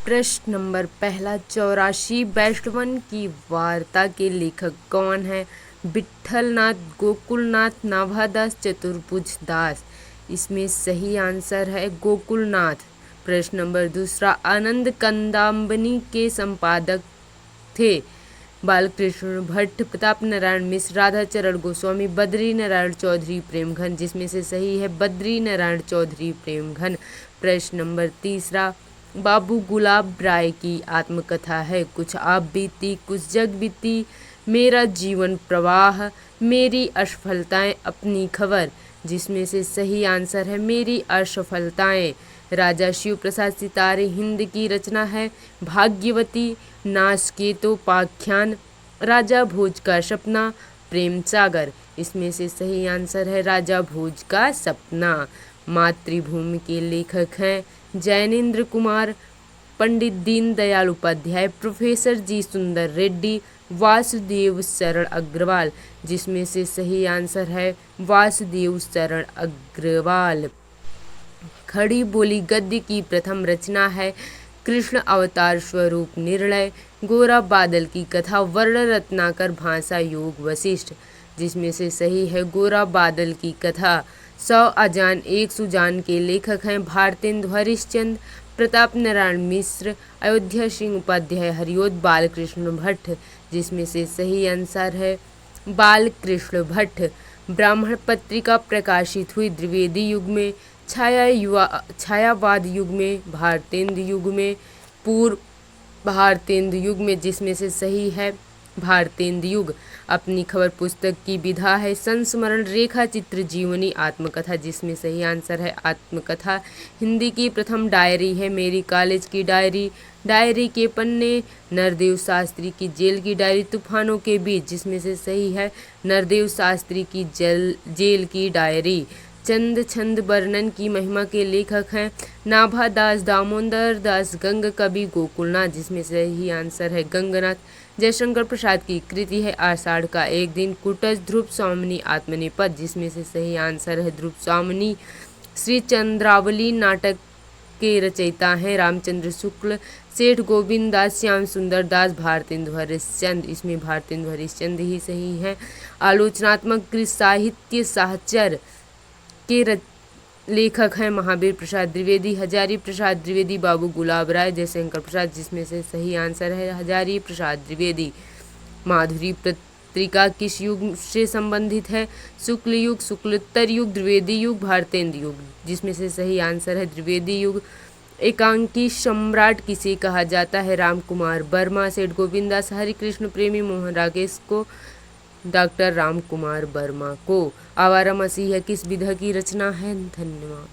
प्रश्न नंबर पहला, 84 वैष्णवन की वार्ता के लेखक कौन है? विट्ठलनाथ, गोकुलनाथ, नाभादास, चतुर्भुज दास। इसमें सही आंसर है गोकुलनाथ। प्रश्न नंबर दूसरा, आनंद कंदाबनी के संपादक थे? बालकृष्ण भट्ट, प्रताप नारायण मिश्र, राधाचरण गोस्वामी, बद्री नारायण चौधरी प्रेमघन। जिसमें से सही है बद्री नारायण चौधरी प्रेमघन। प्रश्न नंबर तीसरा, बाबू गुलाब राय की आत्मकथा है? कुछ आप बीती, कुछ जग बीती, मेरा जीवन प्रवाह, मेरी असफलताएं अपनी खबर। जिसमें से सही आंसर है मेरी असफलताएं। राजा शिव प्रसाद सितारे हिंद की रचना है? भाग्यवती, नासकेतोपाख्यान, राजा भोज का सपना, प्रेम सागर। इसमें से सही आंसर है राजा भोज का सपना। मातृभूमि के लेखक हैं जैनेन्द्र कुमार, पंडित दीनदयाल उपाध्याय, प्रोफेसर जी सुंदर रेड्डी, वासुदेव शरण अग्रवाल। जिसमें से सही आंसर है वासुदेव शरण अग्रवाल। खड़ी बोली गद्य की प्रथम रचना है? कृष्ण अवतार स्वरूप निर्णय, गोरा बादल की कथा, वर्ण रत्नाकर, भाषा योग वशिष्ठ। जिसमें से सही है गोरा बादल की कथा। 100 अजान एक सुजान के लेखक हैं? भारतेंदु हरिश्चंद्र, प्रताप नारायण मिश्र, अयोध्या सिंह उपाध्याय, हरिओद बालकृष्ण भट्ट। जिसमें से सही आंसर है बालकृष्ण भट्ट। ब्राह्मण पत्रिका प्रकाशित हुई द्विवेदी युग में, छायावाद युग में, भारतेंदु युग में, पूर्व भारतेंदु युग में। जिसमें से सही है भारतेंदु युग। अपनी खबर पुस्तक की विधा है? संस्मरण, रेखा चित्र, जीवनी, आत्मकथा। जिसमें सही आंसर है आत्मकथा। हिंदी की प्रथम डायरी है मेरी कॉलेज की डायरी, डायरी के पन्ने, नरदेव शास्त्री की जेल की डायरी, तूफानों के बीच। जिसमें से सही है नरदेव शास्त्री की जेल की डायरी। चंद छंद वर्णन की महिमा के लेखक हैं? नाभादास, दामोदर दास, गंग कवि, गोकुलनाथ। जिसमें सही आंसर है गंगनाथ। जयशंकर प्रसाद की कृति है आषाढ़ का एक दिन, कुटज, ध्रुव स्वामिनी, आत्मनेपथ। जिसमें से सही आंसर है ध्रुव स्वामिनी। श्री चंद्रावली नाटक के रचयिता हैं? रामचंद्र शुक्ल, सेठ गोविंद दास, श्याम सुंदर दास, भारतेंदु हरिश्चंद्र। इसमें भारतेंदु हरिश्चंद्र ही सही है। आलोचनात्मक साहित्य साहचर के लेखक हैं? महावीर प्रसाद द्विवेदी, हजारी प्रसाद द्विवेदी, बाबू गुलाब राय, जयशंकर प्रसाद। जिसमें से सही आंसर है हजारी प्रसाद द्विवेदी। माधुरी पत्रिका किस युग से संबंधित है? शुक्ल युग, शुक्लोत्तर युग, द्विवेदी युग, भारतेंदु युग। जिसमें से सही आंसर है द्विवेदी युग। एकांकी सम्राट किसे कहा जाता है? राम कुमार वर्मा, सेठ गोविंदास, हरिकृष्ण प्रेमी, मोहन राकेश को, डॉक्टर राम कुमार वर्मा को। आवारा मसीह किस विधा की रचना है? धन्यवाद।